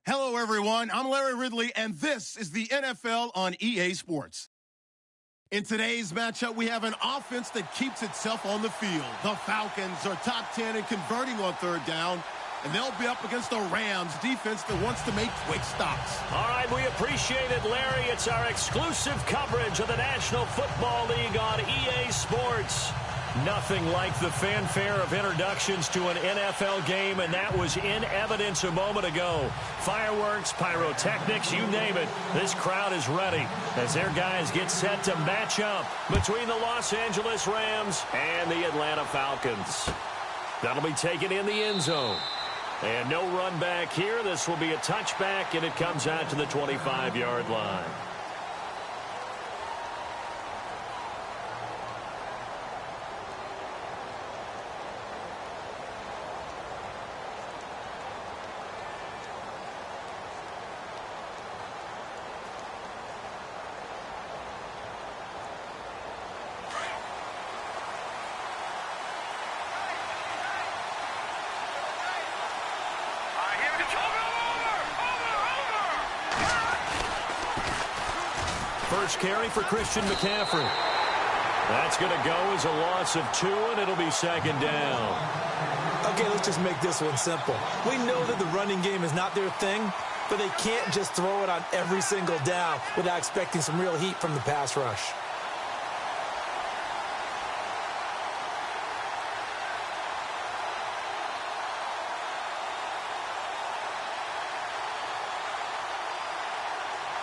Hello, everyone. I'm Larry Ridley, and this is the NFL on EA Sports. In today's matchup, we have an offense that keeps itself on the field. The Falcons are top 10 in converting on third down, and they'll be up against the Rams defense that wants to make quick stops. All right, we appreciate it, Larry. It's our exclusive coverage of the National Football League on EA Sports. Nothing like the fanfare of introductions to an NFL game, and that was in evidence a moment ago. Fireworks, pyrotechnics, you name it. This crowd is ready as their guys get set to match up between the Los Angeles Rams and the Atlanta Falcons. That'll be taken in the end zone. And no run back here. This will be a touchback, and it comes out to the 25-yard line. First carry for Christian McCaffrey. That's going to go as a loss of 2, and it'll be second down. Okay, let's just make this one simple. We know that the running game is not their thing, but they can't just throw it on every single down without expecting some real heat from the pass rush.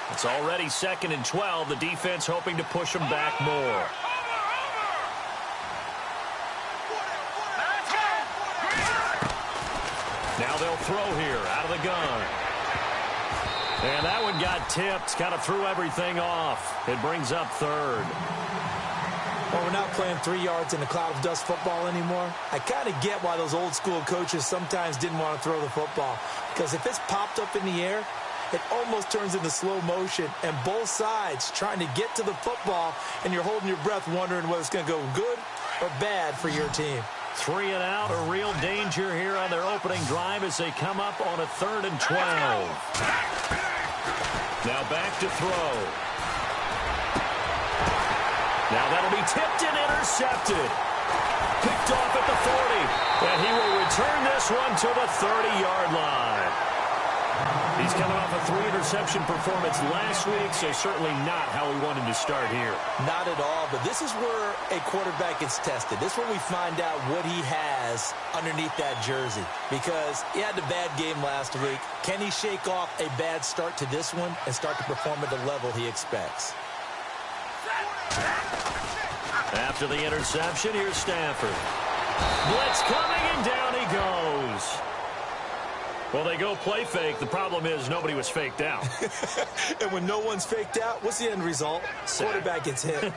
It's already 2nd and 12. The defense hoping to push them back more. Now they'll throw here out of the gun. And that one got tipped. Kind of threw everything off. It brings up 3rd. Well, we're not playing 3 yards in a cloud of dust football anymore. I kind of get why those old school coaches sometimes didn't want to throw the football. Because if it's popped up in the air, it almost turns into slow motion, and both sides trying to get to the football, and you're holding your breath wondering whether it's going to go good or bad for your team. 3 and out, a real danger here on their opening drive as they come up on a 3rd and 12. Now back to throw. Now that'll be tipped and intercepted. Picked off at the 40, and he will return this one to the 30-yard line. He's coming off a 3-interception performance last week, so certainly not how we wanted to start here. Not at all, but this is where a quarterback gets tested. This is where we find out what he has underneath that jersey, because he had a bad game last week. Can he shake off a bad start to this one and start to perform at the level he expects? After the interception, here's Stafford. Blitz coming, and down he goes. Well, they go play fake. The problem is nobody was faked out. And when no one's faked out, what's the end result? Quarterback gets hit.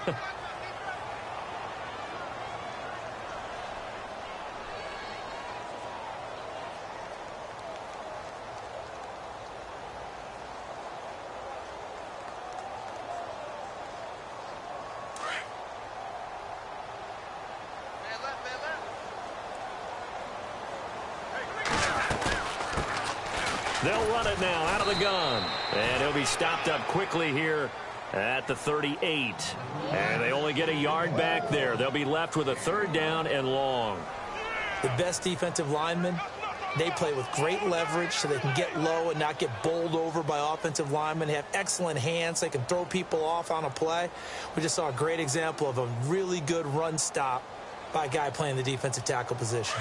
They'll run it now out of the gun. And he'll be stopped up quickly here at the 38. And they only get a yard back there. They'll be left with a 3rd down and long. The best defensive linemen, they play with great leverage so they can get low and not get bowled over by offensive linemen. They have excellent hands. They can throw people off on a play. We just saw a great example of a really good run stop by a guy playing the defensive tackle position.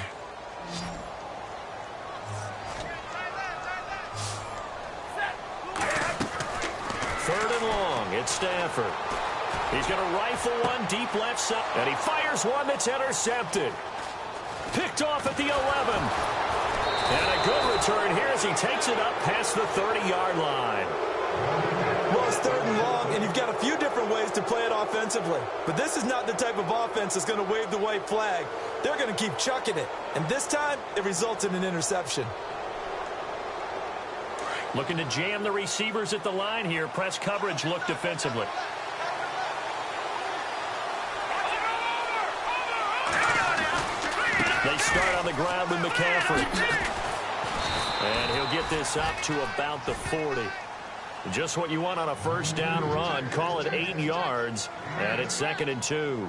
3rd and long. It's Stafford. He's going to rifle one deep left side, and he fires one that's intercepted. Picked off at the 11. And a good return here as he takes it up past the 30-yard line. Well, it's 3rd and long, and you've got a few different ways to play it offensively. But this is not the type of offense that's going to wave the white flag. They're going to keep chucking it. And this time, it results in an interception. Looking to jam the receivers at the line here. Press coverage look defensively. They start on the ground with McCaffrey. And he'll get this up to about the 40. Just what you want on a first down run. Call it 8 yards, and it's 2nd and 2.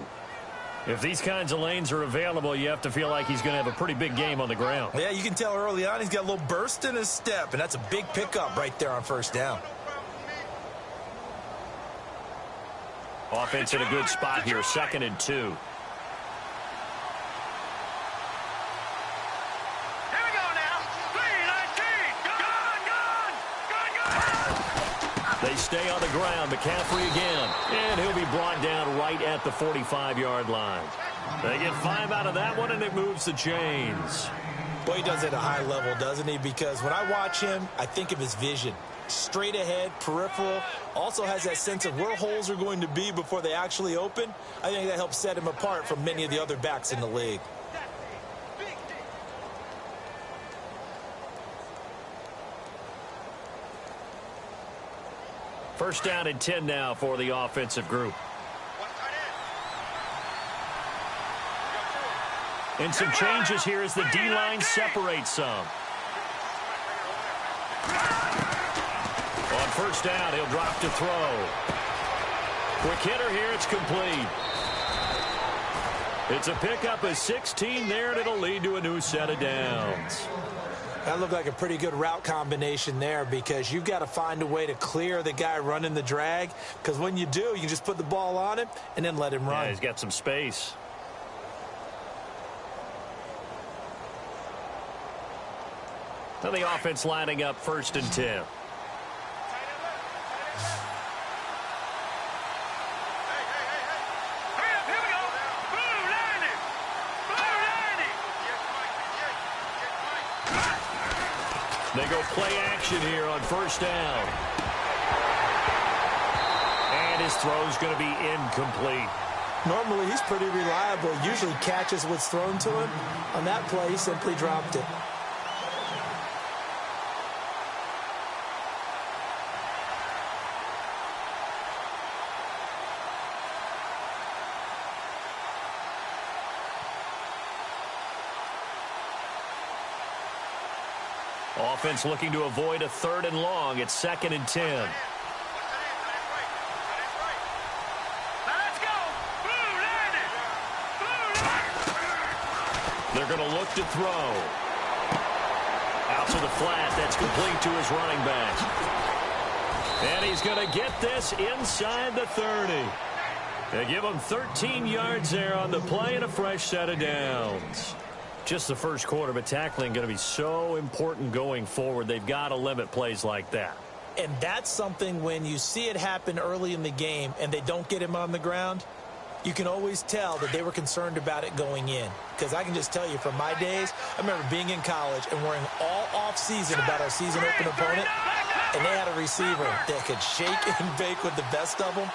If these kinds of lanes are available, you have to feel like he's going to have a pretty big game on the ground. Yeah, you can tell early on he's got a little burst in his step, and that's a big pickup right there on first down. Offense in a good spot here, 2nd and 2. They stay on the ground. McCaffrey again. And he'll be brought down right at the 45-yard line. They get 5 out of that one, and it moves the chains. Boy, he does it at a high level, doesn't he? Because when I watch him, I think of his vision. Straight ahead, peripheral. Also has that sense of where holes are going to be before they actually open. I think that helps set him apart from many of the other backs in the league. First down and 10 now for the offensive group. And some changes here as the D-line separates some. On first down, he'll drop to throw. Quick hitter here, it's complete. It's a pickup of 16 there, and it'll lead to a new set of downs. That looked like a pretty good route combination there because you've got to find a way to clear the guy running the drag, because when you do, you just put the ball on him and then let him run. Yeah, he's got some space. Now the offense lining up 1st and 10. They go play action here on first down. And his throw's going to be incomplete. Normally, he's pretty reliable. Usually catches what's thrown to him. On that play, he simply dropped it. Offense looking to avoid a 3rd and long. It's 2nd and 10. They're going to look to throw. Out to the flat. That's complete to his running back. And he's going to get this inside the 30. They give him 13 yards there on the play and a fresh set of downs. Just the first quarter, but tackling going to be so important going forward. They've got to limit plays like that. And that's something when you see it happen early in the game and they don't get him on the ground, you can always tell that they were concerned about it going in. Because I can just tell you from my days, I remember being in college and worrying all off-season about our season open opponent, and they had a receiver that could shake and bake with the best of them.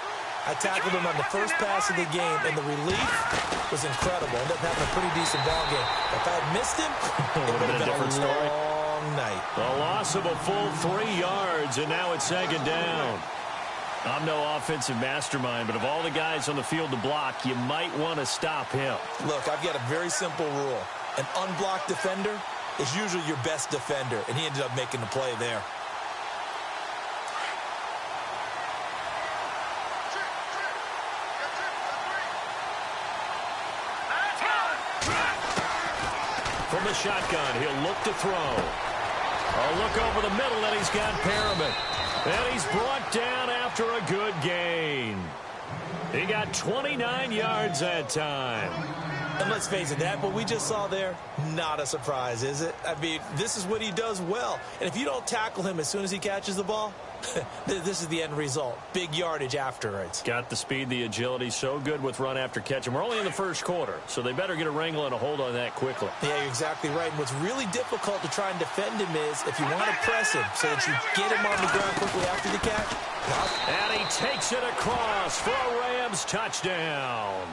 I tackled him on the first pass of the game, and the relief was incredible. Ended up having a pretty decent ball game. If I had missed him, it would have been a long night. A loss of a full 3 yards, and now it's 2nd down. I'm no offensive mastermind, but of all the guys on the field to block, you might want to stop him. Look, I've got a very simple rule. An unblocked defender is usually your best defender, and he ended up making the play there. From the shotgun, he'll look to throw. A look over the middle, and he's got Perriman. And he's brought down after a good gain. He got 29 yards that time. And let's face it, that what we just saw there, not a surprise, is it? I mean, this is what he does well. And if you don't tackle him as soon as he catches the ball, this is the end result. Big yardage afterwards. Got the speed, the agility, so good with run after catch. And we're only in the first quarter, so they better get a wrangle and a hold on that quickly. Yeah, you're exactly right. And what's really difficult to try and defend him is if you want to press him so that you get him on the ground quickly after the catch. And he takes it across for a Rams touchdown.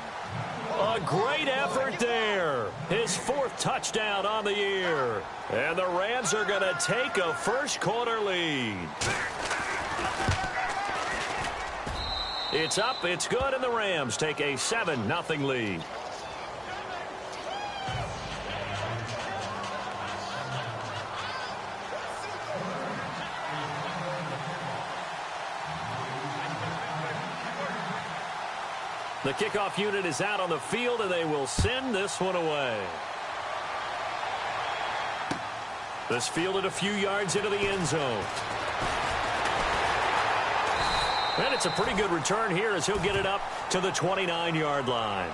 A great effort there. His 4th touchdown on the year. And the Rams are going to take a first quarter lead. It's up, it's good, and the Rams take a 7-0 lead. The kickoff unit is out on the field, and they will send this one away. This fielded a few yards into the end zone. And it's a pretty good return here as he'll get it up to the 29-yard line.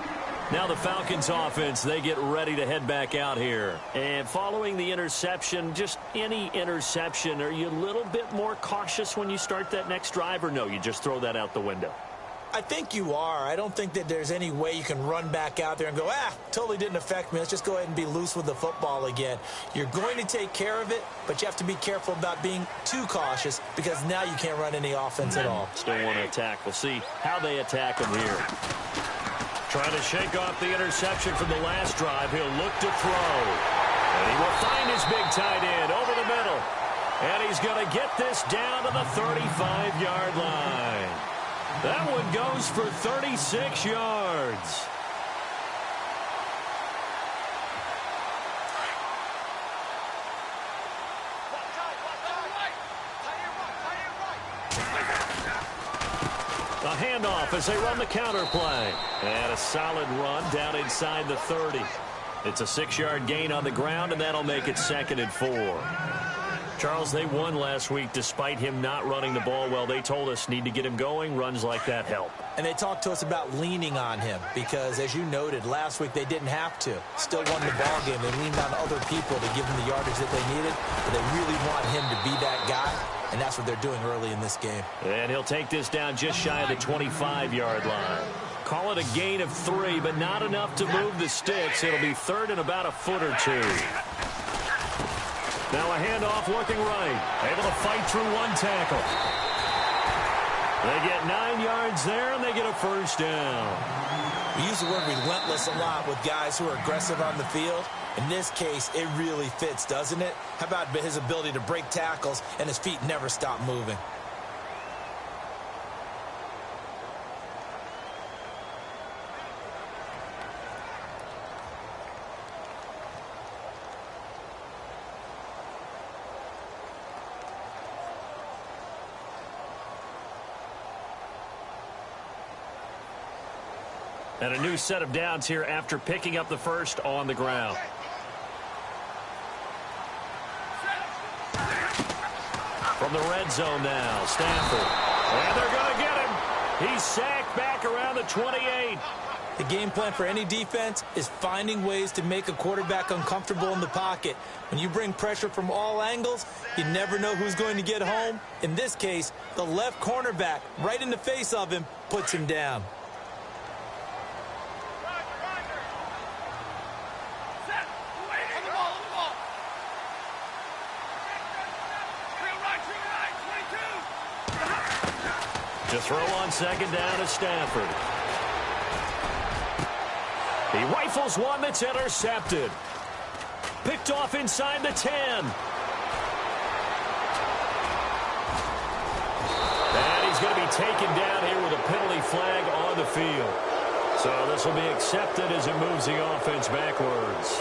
Now the Falcons offense, they get ready to head back out here. And following the interception, just any interception, are you a little bit more cautious when you start that next drive, or no, you just throw that out the window? I think you are. I don't think that there's any way you can run back out there and go, totally didn't affect me. Let's just go ahead and be loose with the football again. You're going to take care of it, but you have to be careful about being too cautious because now you can't run any offense at all. Still want to attack. We'll see how they attack him here. Trying to shake off the interception from the last drive. He'll look to throw. And he will find his big tight end over the middle. And he's going to get this down to the 35-yard line. That one goes for 36 yards. A handoff as they run the counter play. And a solid run down inside the 30. It's a 6-yard gain on the ground, and that'll make it 2nd and 4. Charles, they won last week despite him not running the ball well. They told us need to get him going. Runs like that help. And they talked to us about leaning on him because, as you noted, last week they didn't have to. Still won the ball game. They leaned on other people to give them the yardage that they needed. But they really want him to be that guy, and that's what they're doing early in this game. And he'll take this down just shy of the 25-yard line. Call it a gain of 3, but not enough to move the sticks. It'll be 3rd and about a foot or 2. Now a handoff looking right. Able to fight through one tackle. They get 9 yards there, and they get a 1st down. We use the word relentless a lot with guys who are aggressive on the field. In this case, it really fits, doesn't it? How about his ability to break tackles and his feet never stop moving? And a new set of downs here after picking up the 1st on the ground. From the red zone now, Stafford. And they're going to get him. He's sacked back around the 28. The game plan for any defense is finding ways to make a quarterback uncomfortable in the pocket. When you bring pressure from all angles, you never know who's going to get home. In this case, the left cornerback, right in the face of him, puts him down. To throw on 2nd down to Stafford. He rifles one that's intercepted. Picked off inside the 10. And he's going to be taken down here with a penalty flag on the field. So this will be accepted as it moves the offense backwards.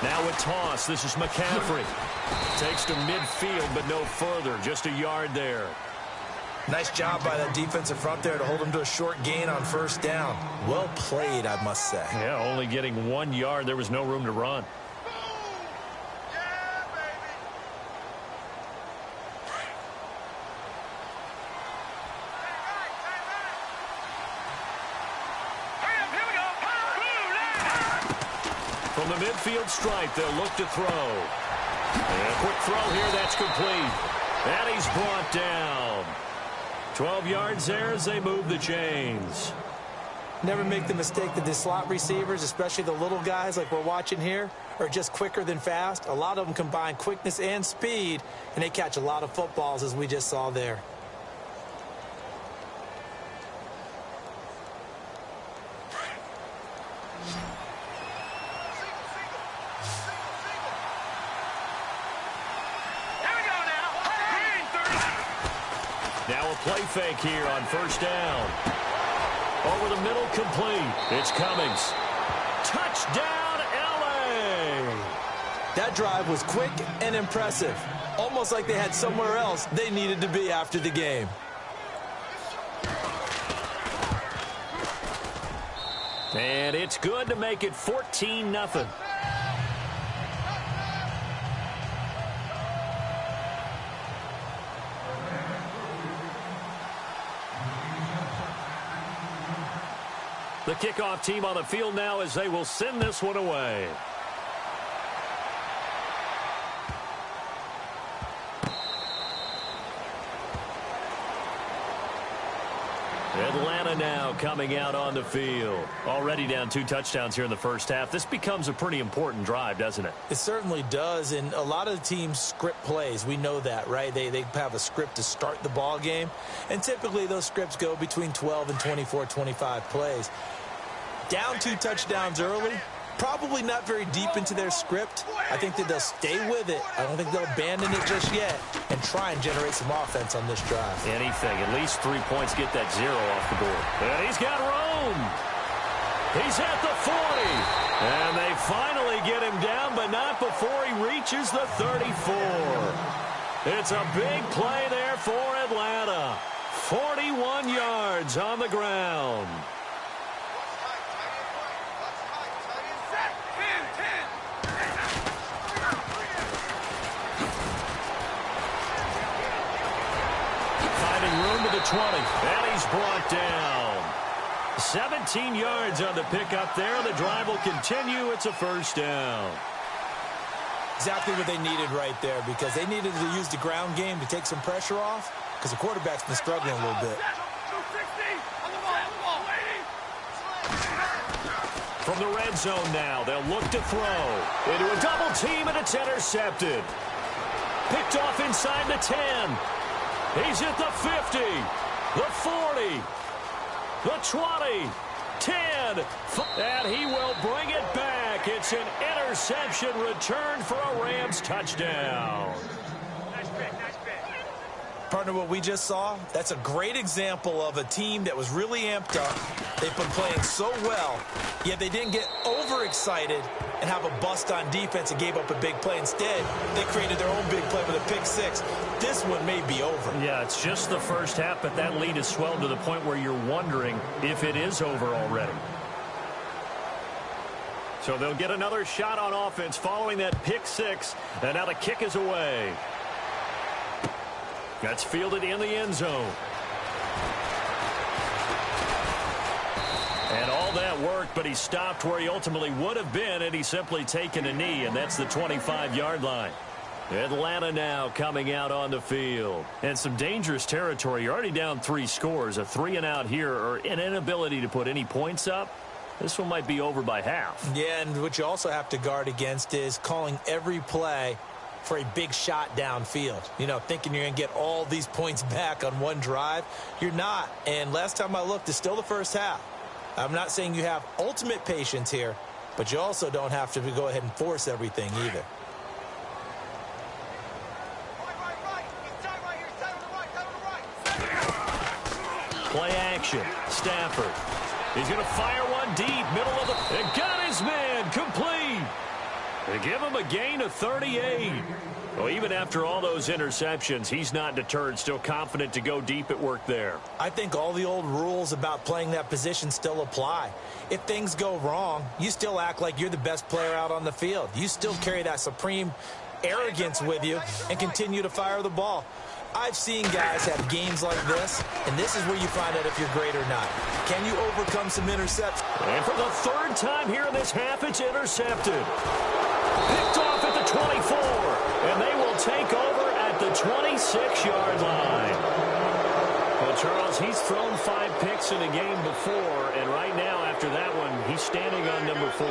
Now a toss. This is McCaffrey. Takes to midfield, but no further. Just a yard there. Nice job by that defensive front there to hold him to a short gain on 1st down. Well played, I must say. Yeah, only getting 1 yard. There was no room to run. From the midfield stripe, they'll look to throw. And a quick throw here, that's complete. And he's brought down. 12 yards there as they move the chains. Never make the mistake that the slot receivers, especially the little guys like we're watching here, are just quicker than fast. A lot of them combine quickness and speed, and they catch a lot of footballs, as we just saw there. Now a play fake here on first down. Over the middle, complete. It's Cummings. Touchdown, L.A. That drive was quick and impressive. Almost like they had somewhere else they needed to be after the game. And it's good to make it 14-0. The kickoff team on the field now as they will send this one away. Atlanta now coming out on the field. Already down 2 touchdowns here in the first half. This becomes a pretty important drive, doesn't it? It certainly does, and a lot of the teams script plays. We know that, right? They have a script to start the ball game, and typically those scripts go between 12 and 24, 25 plays. Down 2 touchdowns early, probably not very deep into their script. I think that they'll stay with it. I don't think they'll abandon it just yet and try and generate some offense on this drive. Anything. At least 3 points, get that 0 off the board. And he's got room. He's at the 40. And they finally get him down, but not before he reaches the 34. It's a big play there for Atlanta. 41 yards on the ground. Room to the 20, and he's brought down. 17 yards on the pickup there. The drive will continue. It's a first down. Exactly what they needed right there, because they needed to use the ground game to take some pressure off, because the quarterback's been struggling a little bit. From the red zone now, they'll look to throw. Into a double team, and it's intercepted. Picked off inside the 10. He's at the 50, the 40, the 20, 10, and he will bring it back. It's an interception return for a Rams touchdown. Partner, what we just saw, that's a great example of a team that was really amped up. They've been playing so well, yet they didn't get overexcited and have a bust on defense and gave up a big play. Instead, they created their own big play with a pick 6. This one may be over. Yeah, it's just the first half, but that lead has swelled to the point where you're wondering if it is over already. So they'll get another shot on offense following that pick 6, and now the kick is away. That's fielded in the end zone. And all that worked, but he stopped where he ultimately would have been, and he's simply taken a knee, and that's the 25-yard line. Atlanta now coming out on the field. And some dangerous territory. You're already down 3 scores. A 3-and-out here, or an inability to put any points up. This one might be over by half. Yeah, and what you also have to guard against is calling every play for a big shot downfield. You know, thinking you're going to get all these points back on one drive. You're not. And last time I looked, it's still the first half. I'm not saying you have ultimate patience here, but you also don't have to go ahead and force everything either. Play action. Stafford. He's going to fire one deep. Middle of the... And got his man. Complete. They give him a gain of 38. Well, even after all those interceptions, he's not deterred, still confident to go deep at work there. I think all the old rules about playing that position still apply. If things go wrong, you still act like you're the best player out on the field. You still carry that supreme arrogance with you and continue to fire the ball. I've seen guys have games like this, and this is where you find out if you're great or not. Can you overcome some interceptions? And for the 3rd time here in this half, it's intercepted. Picked off at the 24, and they will take over at the 26-yard line. Well, Charles, he's thrown 5 picks in a game before, and right now, after that one, he's standing on number 4.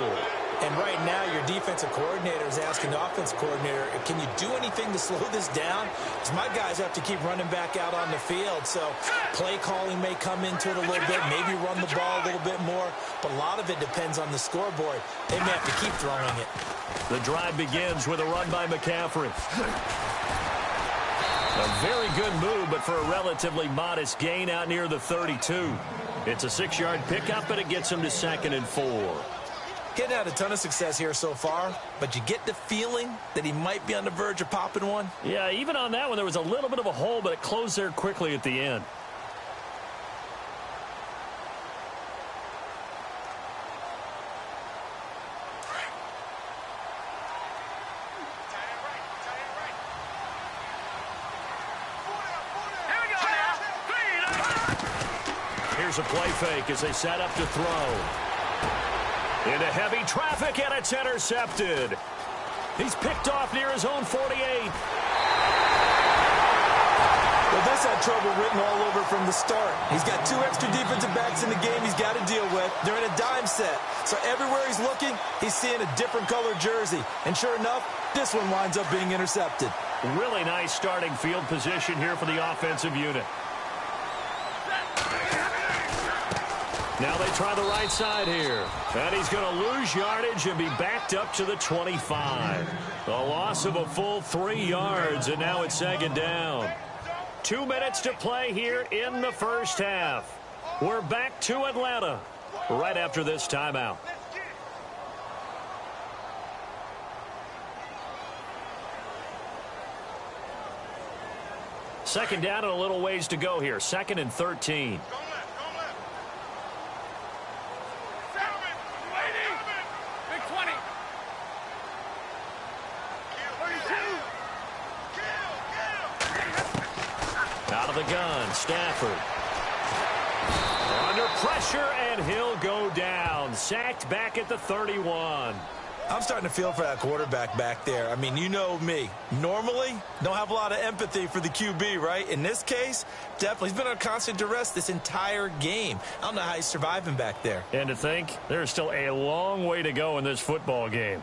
And right now, your defensive coordinator is asking the offensive coordinator, can you do anything to slow this down? Because my guys have to keep running back out on the field. So play calling may come into it a little bit, maybe run the ball a little bit more. But a lot of it depends on the scoreboard. They may have to keep throwing it. The drive begins with a run by McCaffrey. A Very good move, but for a relatively modest gain out near the 32. It's a 6-yard pickup, and it gets him to 2nd and 4. Getting had a ton of success here so far, but you get the feeling that he might be on the verge of popping one. Yeah, even on that one, there was a little bit of a hole, but it closed there quickly at the end. Here's a play fake as they set up to throw. Into heavy traffic, and it's intercepted. He's picked off near his own 48. Well, this had trouble written all over from the start. He's got 2 extra defensive backs in the game he's got to deal with. They're in a dime set. So everywhere he's looking, he's seeing a different color jersey. And sure enough, this one winds up being intercepted. Really nice starting field position here for the offensive unit. Now they try the right side here. And he's going to lose yardage and be backed up to the 25. A loss of a full 3 yards, and now it's 2nd down. 2 minutes to play here in the first half. We're back to Atlanta right after this timeout. Second down and a little ways to go here. 2nd and 13. Out of the gun, Stafford. Under pressure, and he'll go down. Sacked back at the 31. I'm starting to feel for that quarterback back there. I mean, you know me. Normally, don't have a lot of empathy for the QB, right? In this case, definitely. He's been under constant duress this entire game. I don't know how he's surviving back there. And to think, there's still a long way to go in this football game.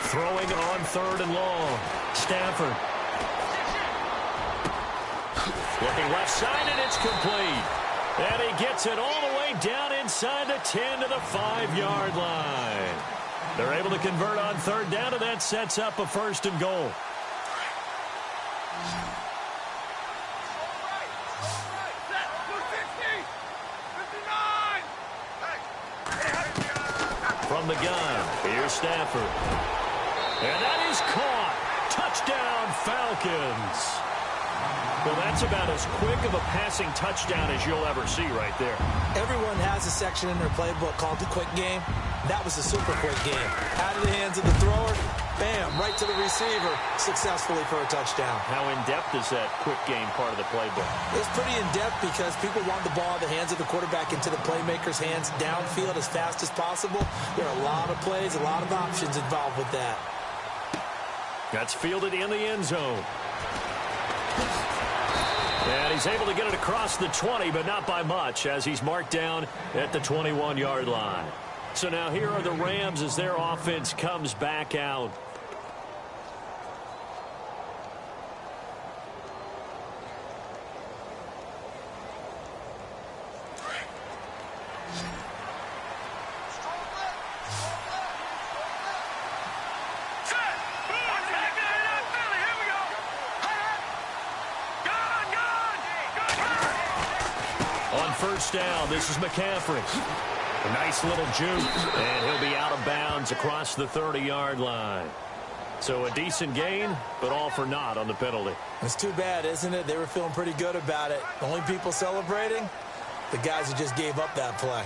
Throwing on 3rd and long. Stafford. Looking left side, and it's complete. And he gets it all the way down inside the 10 to the 5-yard line. They're able to convert on 3rd down, and that sets up a 1st and goal. From the gun, here's Stafford. And that is caught. Touchdown, Falcons. Well, that's about as quick of a passing touchdown as you'll ever see right there. Everyone has a section in their playbook called the quick game. That was a super quick game. Out of the hands of the thrower, bam, right to the receiver, successfully for a touchdown. How in-depth is that quick game part of the playbook? It's pretty in-depth because people want the ball in the hands of the quarterback into the playmaker's hands downfield as fast as possible. There are a lot of plays, a lot of options involved with that. That's fielded in the end zone. And he's able to get it across the 20, but not by much, as he's marked down at the 21-yard line. So now here are the Rams as their offense comes back out. First down, this is McCaffrey. A nice little juke, and he'll be out of bounds across the 30-yard line. So a decent gain, but all for naught on the penalty. It's too bad, isn't it? They were feeling pretty good about it. The only people celebrating, the guys who just gave up that play.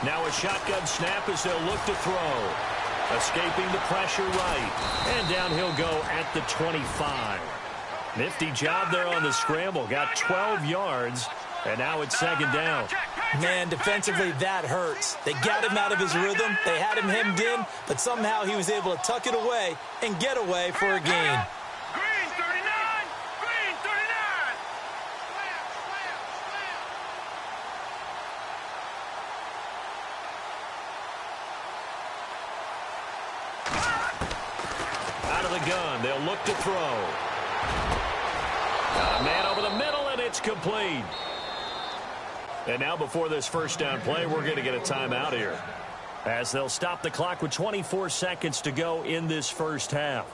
Now a shotgun snap as they'll look to throw. Escaping the pressure right. And down he'll go at the 25. Nifty job there on the scramble. Got 12 yards. And now it's 2nd down. Man, defensively, that hurts. They got him out of his rhythm. They had him hemmed in, but somehow he was able to tuck it away and get away for a gain. Green 39. the gun. They'll look to throw. Got a man over the middle, and it's complete. And now before this first down play, we're going to get a timeout here, as they'll stop the clock with 24 seconds to go in this first half.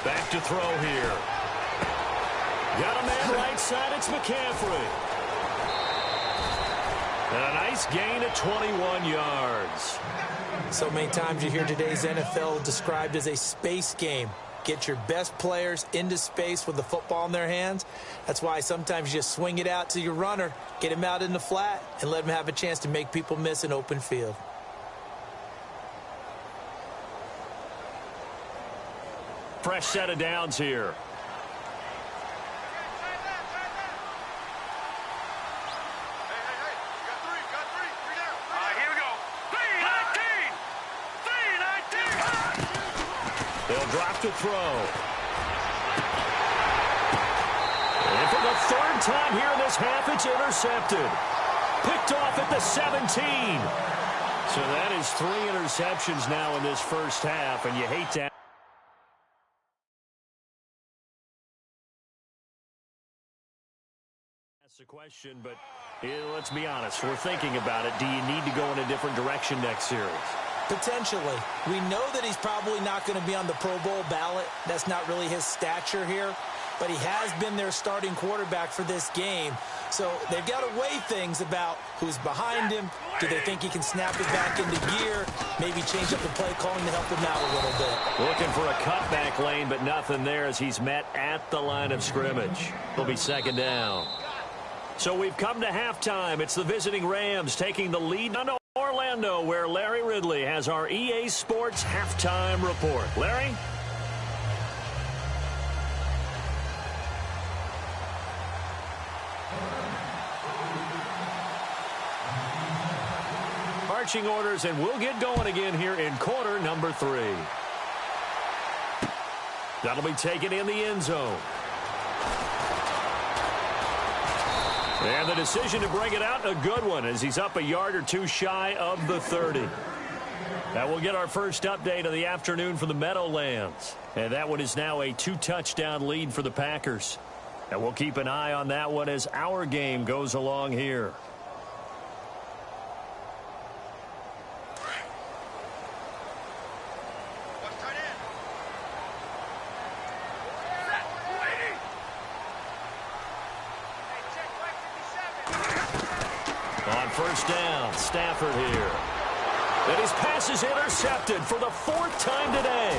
Back to throw here. Got a man right side. It's McCaffrey. And a nice gain of 21 yards. So many times you hear today's NFL described as a space game. Get your best players into space with the football in their hands. That's why sometimes you just swing it out to your runner, get him out in the flat, and let him have a chance to make people miss an open field. Fresh set of downs here. They'll drop to throw. And for the third time here in this half, it's intercepted. Picked off at the 17. So that is 3 interceptions now in this first half, and you hate to the question, but let's be honest. We're thinking about it. Do you need to go in a different direction next series? Potentially. We know that he's probably not going to be on the Pro Bowl ballot. That's not really his stature here. But he has been their starting quarterback for this game. So they've got to weigh things about who's behind him. Do they think he can snap it back into gear? Maybe change up the play calling to help him out a little bit. Looking for a cutback lane, but nothing there as he's met at the line of scrimmage. It'll be second down. So we've come to halftime. It's the visiting Rams taking the lead on Orlando, where Larry Ridley has our EA Sports halftime report. Larry? Marching orders, and we'll get going again here in quarter number 3. That'll be taken in the end zone. And the decision to bring it out, a good one, as he's up a yard or two shy of the 30. That will get our first update of the afternoon for the Meadowlands. And that one is now a 2-touchdown lead for the Packers. And we'll keep an eye on that one as our game goes along here. On first down, Stafford here. And his pass is intercepted for the 4th time today.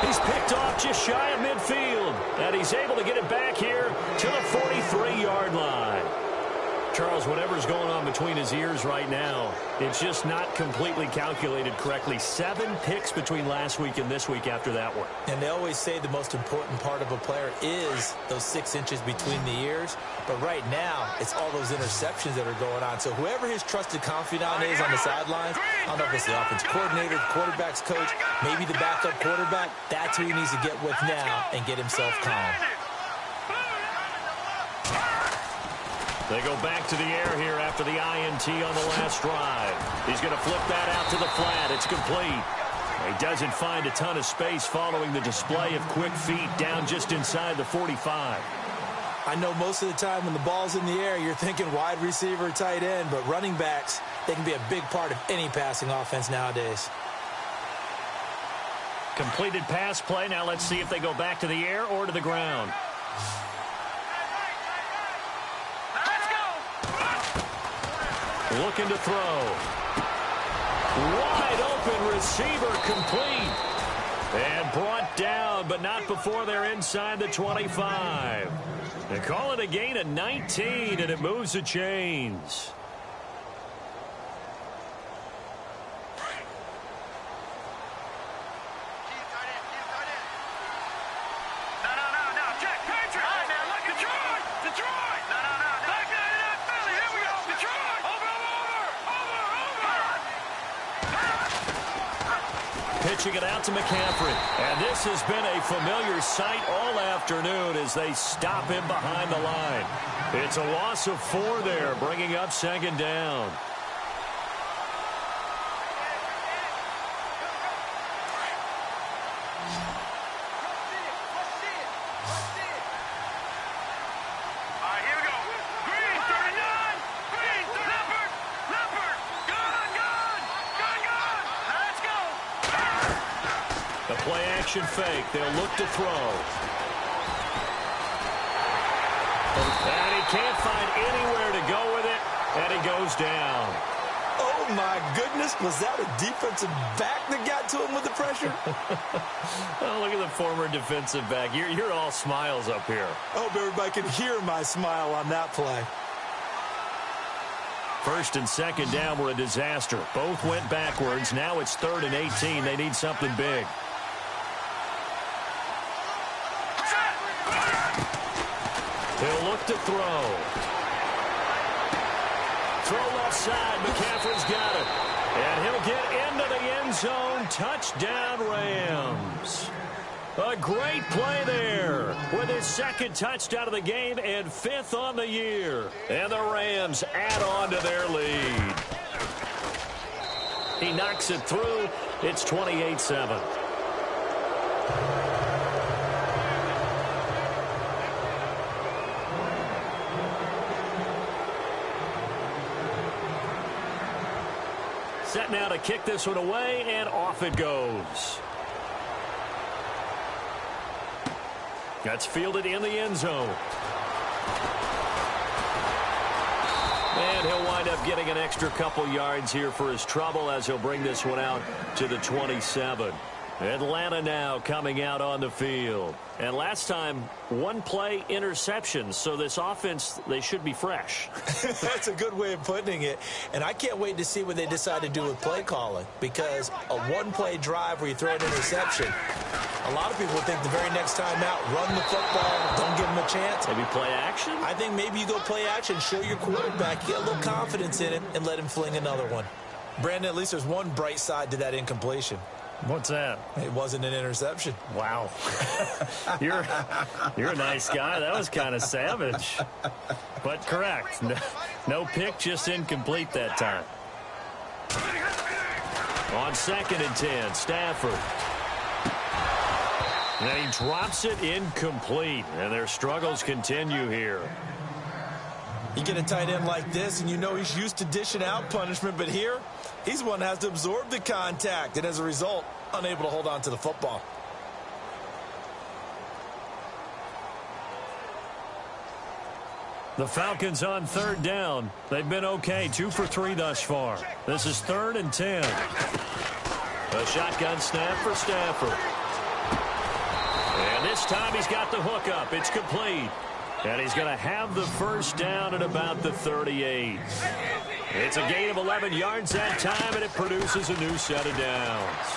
He's picked off just shy of midfield. And he's able to get it back here to the 43-yard line. Charles, whatever's going on between his ears right now, it's just not completely calculated correctly. 7 picks between last week and this week after that one. And they always say the most important part of a player is those 6 inches between the ears. But right now, it's all those interceptions that are going on. So whoever his trusted confidant is on the sidelines, I don't know if it's the offense coordinator, the quarterback's coach, maybe the backup quarterback, that's who he needs to get with now and get himself calm. They go back to the air here after the INT on the last drive. He's going to flip that out to the flat. It's complete. He doesn't find a ton of space following the display of quick feet down just inside the 45. I know most of the time when the ball's in the air, you're thinking wide receiver, tight end, but running backs, they can be a big part of any passing offense nowadays. Completed pass play. Now let's see if they go back to the air or to the ground. Looking to throw. Wide open receiver, complete. And brought down, but not before they're inside the 25. They call it a gain of 19, and it moves the chains. pitching it out to McCaffrey. And this has been a familiar sight all afternoon as they stop him behind the line. It's a loss of 4 there, bringing up second down. Play-action fake. They'll look to throw. And he can't find anywhere to go with it, and he goes down. Oh, my goodness. Was that a defensive back that got to him with the pressure? Oh, look at the former defensive back. You're all smiles up here. I hope everybody can hear my smile on that play. First and second down were a disaster. Both went backwards. Now it's 3rd and 18. They need something big. He'll look to throw. Throw left side. McCaffrey's got it. And he'll get into the end zone. Touchdown, Rams. A great play there with his 2nd touchdown of the game and 5th on the year. And the Rams add on to their lead. He knocks it through. It's 28-7. Set now to kick this one away, and off it goes. That's fielded in the end zone. And he'll wind up getting an extra couple yards here for his trouble as he'll bring this one out to the 27. Atlanta now coming out on the field. And last time, 1 play interception. So this offense, they should be fresh. That's a good way of putting it. And I can't wait to see what they decide to do with play calling. Because a 1-play drive where you throw an interception, a lot of people think the very next time out, run the football, don't give them a chance. Maybe play action? I think maybe you go play action, show your quarterback, get a little confidence in him, and let him fling another one. Brandon, at least there's one bright side to that incompletion. What's that? It wasn't an interception. Wow. You're a nice guy. That was kind of savage. But correct. No pick, just incomplete that time. On 2nd and 10, Stafford. And he drops it incomplete. And their struggles continue here. You get a tight end like this, and you know he's used to dishing out punishment, but here, he's the one that has to absorb the contact, and as a result, unable to hold on to the football. The Falcons on 3rd down. They've been okay, 2 for 3 thus far. This is 3rd and 10. A shotgun snap for Stafford. And this time he's got the hook up. It's complete. And he's going to have the first down at about the 38. It's a gain of 11 yards that time, and it produces a new set of downs.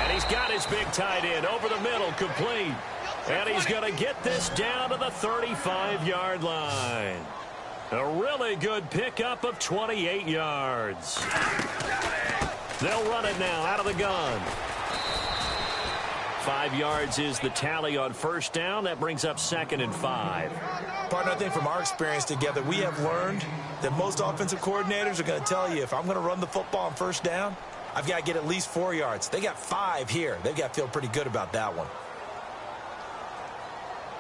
And he's got his big tight end over the middle, complete. And he's going to get this down to the 35-yard line. A really good pickup of 28 yards. They'll run it now out of the gun. 5 yards is the tally on first down. That brings up 2nd and 5. Partner, I think from our experience together, we have learned that most offensive coordinators are going to tell you, if I'm going to run the football on first down, I've got to get at least 4 yards. They got 5 here. They've got to feel pretty good about that one.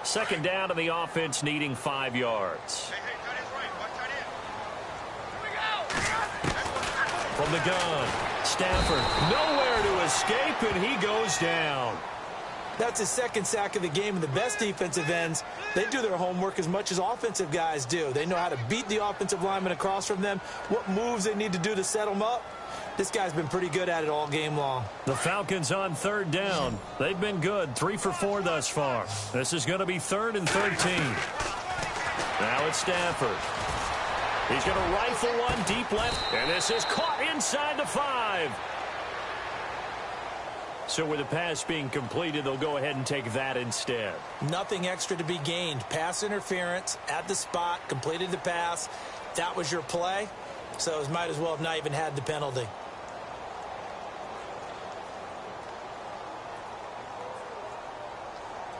2nd down to the offense needing 5 yards. From the gun, Stafford nowhere to escape, and he goes down. That's his 2nd sack of the game, and the best defensive ends, they do their homework as much as offensive guys do. They know how to beat the offensive lineman across from them, what moves they need to do to set them up. This guy's been pretty good at it all game long. The Falcons on 3rd down. They've been good, 3 for 4 thus far. This is going to be 3rd and 13. Now it's Stafford. He's going to rifle one deep left, and this is caught inside the 5. So with the pass being completed, they'll go ahead and take that instead. Nothing extra to be gained. Pass interference at the spot, completed the pass. That was your play, so it might as well have not even had the penalty.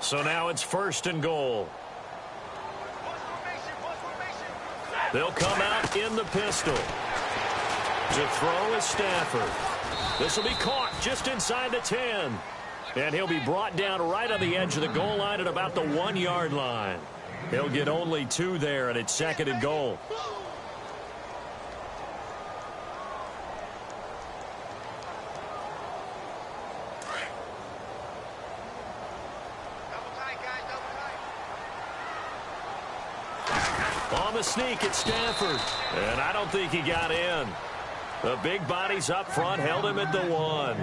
So now it's 1st and goal. They'll come out in the pistol. To throw is Stafford. This will be caught just inside the 10. And he'll be brought down right on the edge of the goal line at about the 1-yard line. He'll get only 2 there, and it's 2nd and goal. On the sneak, it's Stafford. And I don't think he got in. The big bodies up front held him at the 1.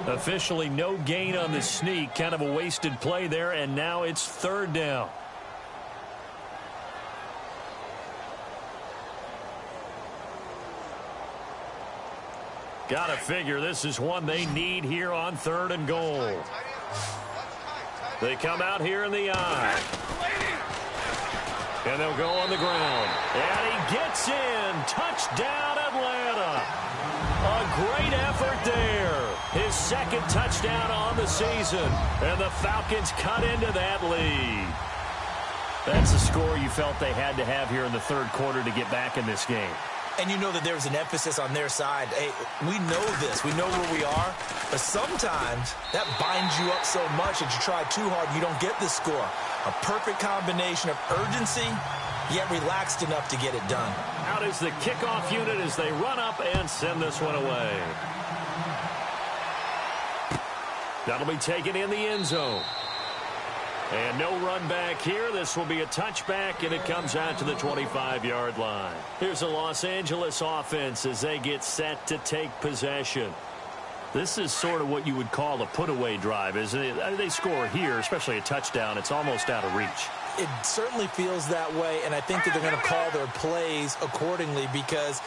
Officially no gain on the sneak. Kind of a wasted play there, and now it's 3rd down. Gotta figure this is one they need here on 3rd and goal. They come out here in the eye. And they'll go on the ground. And he gets in. Touchdown, Atlanta. A great effort there. His 2nd touchdown on the season. And the Falcons cut into that lead. That's the score you felt they had to have here in the 3rd quarter to get back in this game. And you know that there's an emphasis on their side. Hey, we know this. We know where we are. But sometimes that binds you up so much that you try too hard, you don't get the score. A perfect combination of urgency, yet relaxed enough to get it done. Out is the kickoff unit as they run up and send this one away. That'll be taken in the end zone. And no run back here. This will be a touchback, and it comes out to the 25-yard line. Here's the Los Angeles offense as they get set to take possession. This is sort of what you would call a put-away drive, isn't it? They score here, especially a touchdown. It's almost out of reach. It certainly feels that way, and I think that they're going to call their plays accordingly because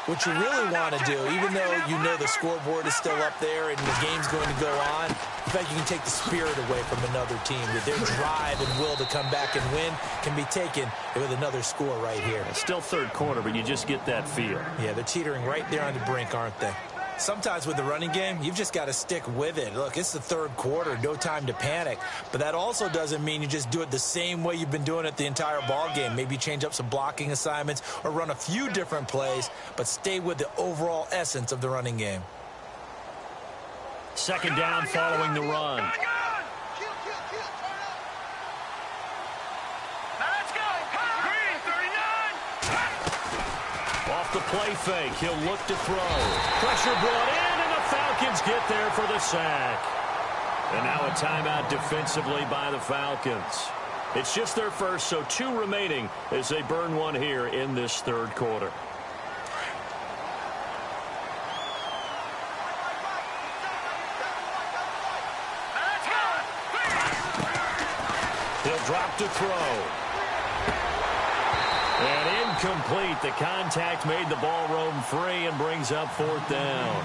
what you really want to do, even though you know the scoreboard is still up there and the game's going to go on, in fact, you can take the spirit away from another team. That their drive and will to come back and win can be taken with another score right here. It's still 3rd quarter, but you just get that feel. Yeah, they're teetering right there on the brink, aren't they? Sometimes with the running game, you've just got to stick with it. Look, it's the 3rd quarter, no time to panic. But that also doesn't mean you just do it the same way you've been doing it the entire ball game. Maybe change up some blocking assignments or run a few different plays, but stay with the overall essence of the running game. 2nd down following the run. Off the play fake, he'll look to throw. Pressure brought in, and the Falcons get there for the sack. And now a timeout defensively by the Falcons. It's just their first, so 2 remaining as they burn one here in this 3rd quarter. He'll drop to throw. And incomplete. The contact made the ball roam free and brings up 4th down.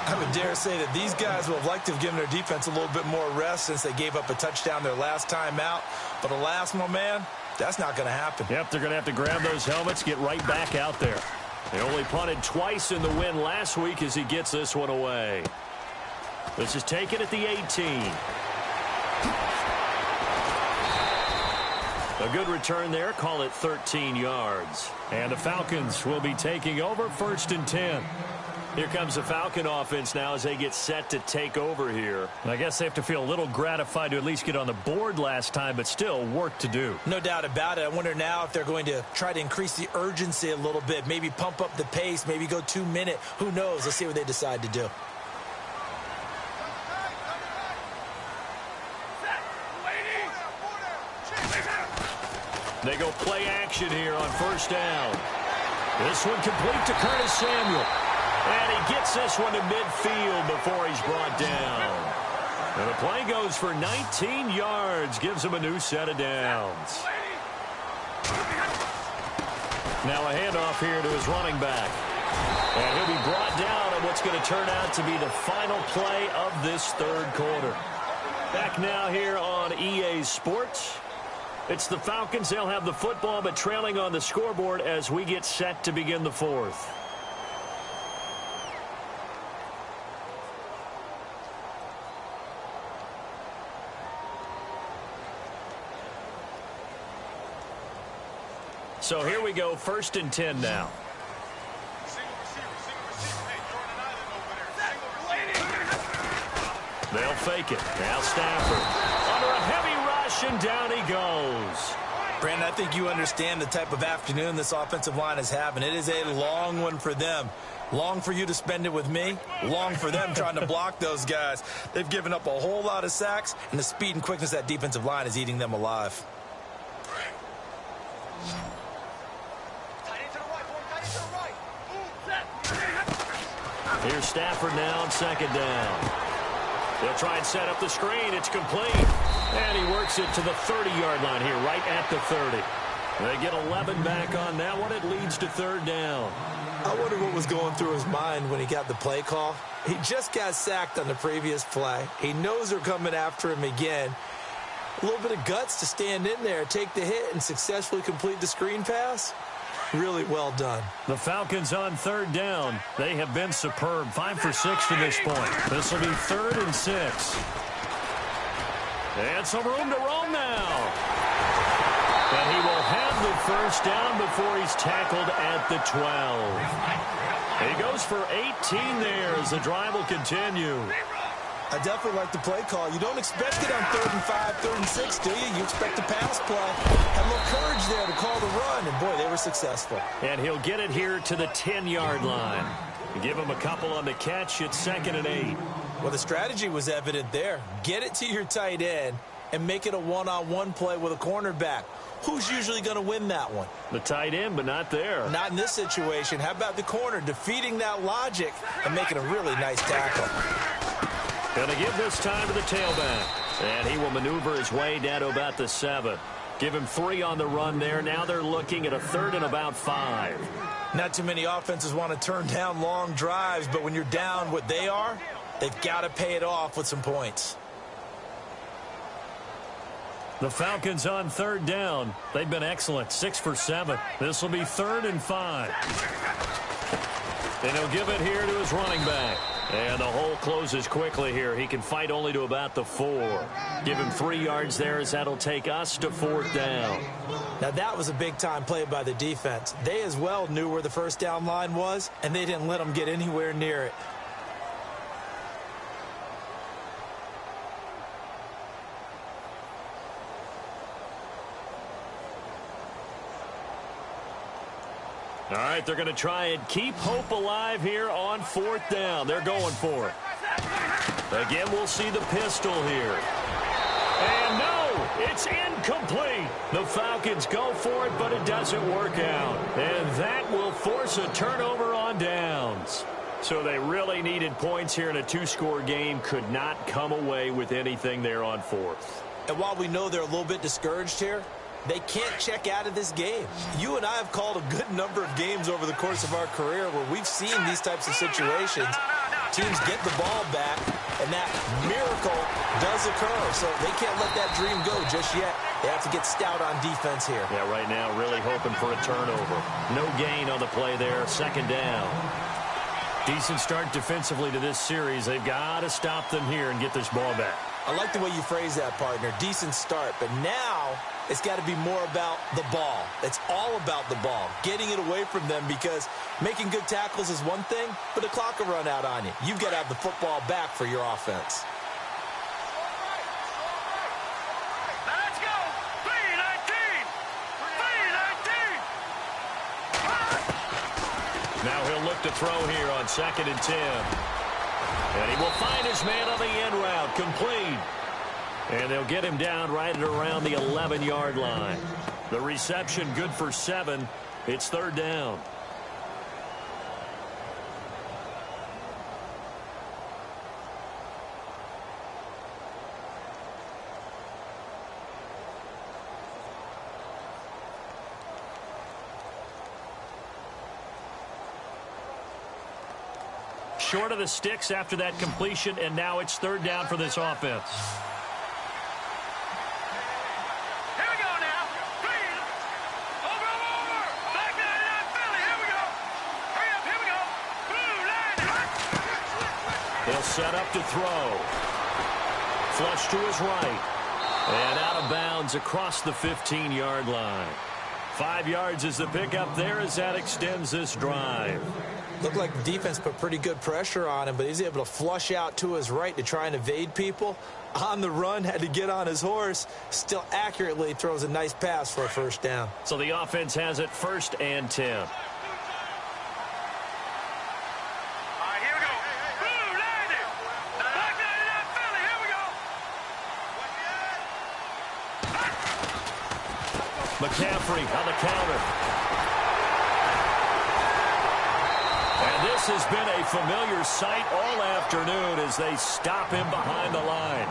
I would dare say that these guys would have liked to have given their defense a little bit more rest since they gave up a touchdown their last time out. But alas, my man, that's not going to happen. Yep, they're going to have to grab those helmets, get right back out there. They only punted twice in the win last week as he gets this one away. This is taken at the 18. A good return there. Call it 13 yards. And the Falcons will be taking over 1st and 10. Here comes the Falcon offense now as they get set to take over here. I guess they have to feel a little gratified to at least get on the board last time, but still work to do. No doubt about it. I wonder now if they're going to try to increase the urgency a little bit, maybe pump up the pace, maybe go 2-minute. Who knows? Let's see what they decide to do. They go play action here on 1st down. This one complete to Curtis Samuel. And he gets this one to midfield before he's brought down. And the play goes for 19 yards, gives him a new set of downs. Now a handoff here to his running back. And he'll be brought down on what's going to turn out to be the final play of this 3rd quarter. Back now here on EA Sports. It's the Falcons. They'll have the football, but trailing on the scoreboard as we get set to begin the 4th. So here we go, 1st and 10 now. They'll fake it. Now Stafford under a heavy rush, and down he goes. Brandon, I think you understand the type of afternoon this offensive line is having. It is a long one for them. Long for you to spend it with me. Long for them trying to block those guys. They've given up a whole lot of sacks, and the speed and quickness of that defensive line is eating them alive. Here's Stafford now on 2nd down. They'll try and set up the screen. It's complete. And he works it to the 30-yard line here, right at the 30. They get 11 back on that one. It leads to 3rd down. I wonder what was going through his mind when he got the play call. He just got sacked on the previous play. He knows they're coming after him again. A little bit of guts to stand in there, take the hit, and successfully complete the screen pass. Really well done. The Falcons on 3rd down. They have been superb. 5 for 6 to this point. This will be 3rd and 6. And some room to roam now. And he will have the 1st down before he's tackled at the 12. He goes for 18 there as the drive will continue. I definitely like the play call. You don't expect it on 3rd and 5, 3rd and 6, do you? You expect a pass play. Had a little courage there to call the run, and boy, they were successful. And he'll get it here to the 10-yard line. Give him a couple on the catch. It's 2nd and 8. Well, the strategy was evident there. Get it to your tight end and make it a one-on-one play with a cornerback. Who's usually going to win that one? The tight end, but not there. Not in this situation. How about the corner defeating that logic and making a really nice tackle? Going to give this time to the tailback. And he will maneuver his way down to about the 7. Give him 3 on the run there. Now they're looking at a 3rd and about 5. Not too many offenses want to turn down long drives, but when you're down what they are, they've got to pay it off with some points. The Falcons on 3rd down. They've been excellent. 6 for 7. This will be 3rd and 5. And he'll give it here to his running back. And the hole closes quickly here. He can fight only to about the 4. Give him 3 yards there as that'll take us to 4th down. Now that was a big-time play by the defense. They as well knew where the 1st down line was, and they didn't let them get anywhere near it. All right, they're going to try and keep hope alive here on 4th down. They're going for it. Again, we'll see the pistol here. And no, it's incomplete. The Falcons go for it, but it doesn't work out. And that will force a turnover on downs. So they really needed points here in a 2-score game. Could not come away with anything there on 4th. And while we know they're a little bit discouraged here, they can't check out of this game. You and I have called a good number of games over the course of our career where we've seen these types of situations. Teams get the ball back, and that miracle does occur. So they can't let that dream go just yet. They have to get stout on defense here. Yeah, right now really hoping for a turnover. No gain on the play there. 2nd down. Decent start defensively to this series. They've got to stop them here and get this ball back. I like the way you phrase that, partner. Decent start. But now it's got to be more about the ball. It's all about the ball, getting it away from them, because making good tackles is one thing, but the clock will run out on you. You've got to have the football back for your offense. Let's go! 3-19! 3-19! Now he'll look to throw here on 2nd and 10. And he will find his man on the end route, complete. And they'll get him down right at around the 11-yard line. The reception good for 7. It's 3rd down. Short of the sticks after that completion, and now it's 3rd down for this offense. Here we go now. Over. Back 99 Philly. Here we go. Hurry up. Here we go. Blue 90. He'll set up to throw. Flush to his right. And out of bounds across the 15-yard line. 5 yards is the pickup there as that extends this drive. Looked like the defense put pretty good pressure on him, but he's able to flush out to his right to try and evade people. On the run, had to get on his horse. Still accurately throws a nice pass for a first down. So the offense has it 1st and 10. McCaffrey on the counter. And this has been a familiar sight all afternoon as they stop him behind the line.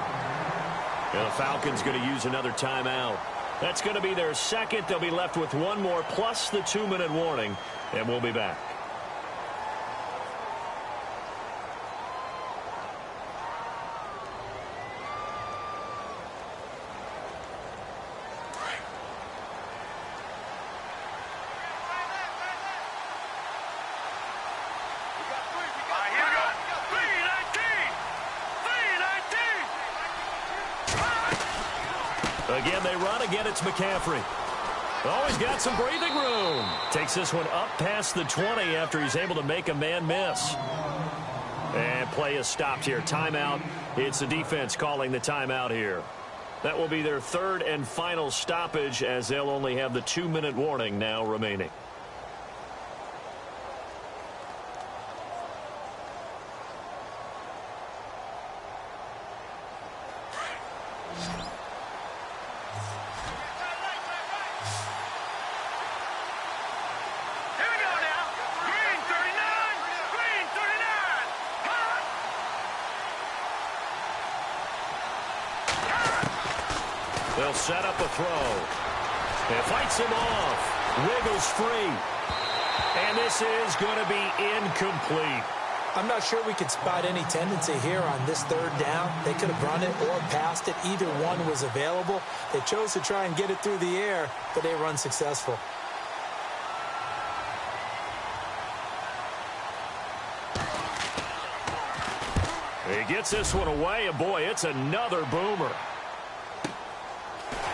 And the Falcons going to use another timeout. That's going to be their second. They'll be left with one more plus the 2-minute warning, and we'll be back. Again, they run. Again, it's McCaffrey. Oh, he's got some breathing room. Takes this one up past the 20 after he's able to make a man miss. And play is stopped here. Timeout. It's the defense calling the timeout here. That will be their 3rd and final stoppage as they'll only have the 2-minute warning now remaining. They'll set up a throw. It fights him off. Wiggles free. And this is going to be incomplete. I'm not sure we could spot any tendency here on this 3rd down. They could have run it or passed it. Either one was available. They chose to try and get it through the air, but they were unsuccessful. He gets this one away, and boy, it's another boomer.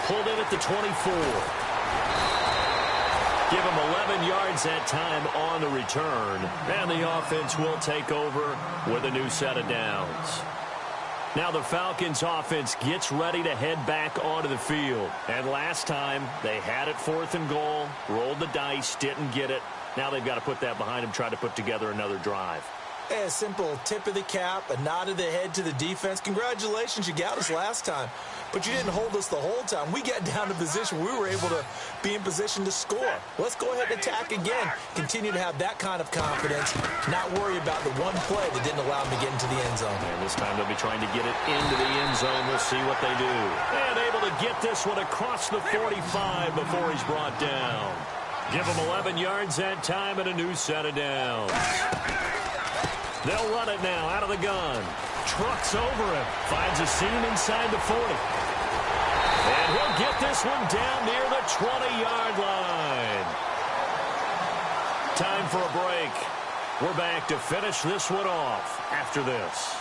Pulled in at the 24. Give him 11 yards that time on the return. And the offense will take over with a new set of downs. Now the Falcons offense gets ready to head back onto the field. And last time, they had it 4th and goal, rolled the dice, didn't get it. Now they've got to put that behind them, try to put together another drive. A simple tip of the cap, a nod of the head to the defense. Congratulations, you got us last time. But you didn't hold us the whole time. We got down to position. We were able to be in position to score. Let's go ahead and attack again. Continue to have that kind of confidence. Not worry about the one play that didn't allow them to get into the end zone. And this time they'll be trying to get it into the end zone. We'll see what they do. And able to get this one across the 45 before he's brought down. Give him 11 yards that time and a new set of downs. They'll run it now out of the gun. Trucks over him. Finds a seam inside the 40. And he'll get this one down near the 20-yard line. Time for a break. We're back to finish this one off after this.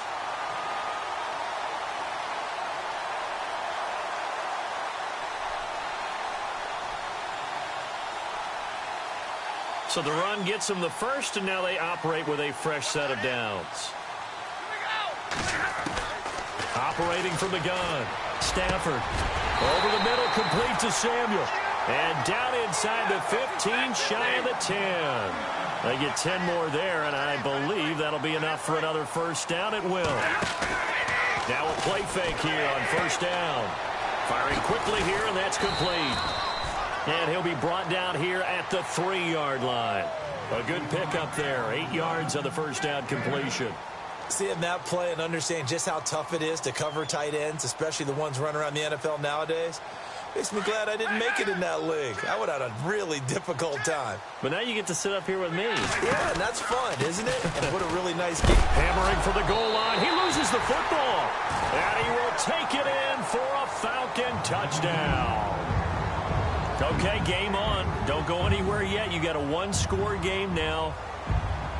So the run gets them the first, and now they operate with a fresh set of downs. Operating from the gun. Stafford over the middle, complete to Samuel. And down inside the 15, shy of the 10. They get 10 more there, and I believe that'll be enough for another first down. It will. Now a play fake here on first down. Firing quickly here, and that's complete. And he'll be brought down here at the 3-yard line. A good pickup there. 8 yards on the first down completion. Seeing that play and understanding just how tough it is to cover tight ends, especially the ones running around the NFL nowadays, makes me glad I didn't make it in that league. I would have had a really difficult time. But now you get to sit up here with me. Yeah, and that's fun, isn't it? And what a really nice game. Hammering for the goal line. He loses the football. And he will take it in for a Falcon touchdown. Okay, game on. Don't go anywhere yet. You got a one-score game now.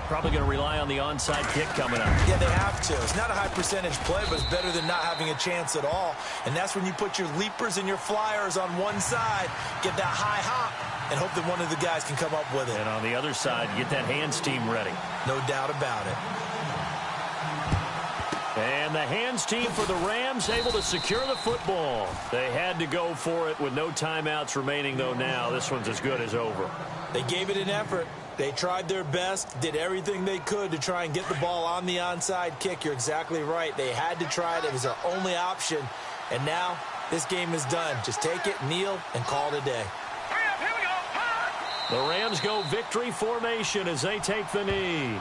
Probably going to rely on the onside kick coming up. Yeah, they have to. It's not a high-percentage play, but it's better than not having a chance at all. And that's when you put your leapers and your flyers on one side, get that high hop, and hope that one of the guys can come up with it. And on the other side, get that hands team ready. No doubt about it. And the hands team for the Rams able to secure the football. They had to go for it with no timeouts remaining, though. Now this one's as good as over. They gave it an effort. They tried their best, did everything they could to try and get the ball on the onside kick. You're exactly right. They had to try it. It was their only option. And now this game is done. Just take it, kneel, and call it a day. Hurry up, here we go. The Rams go victory formation as they take the knee.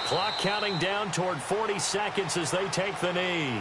Clock counting down toward 40 seconds as they take the knee.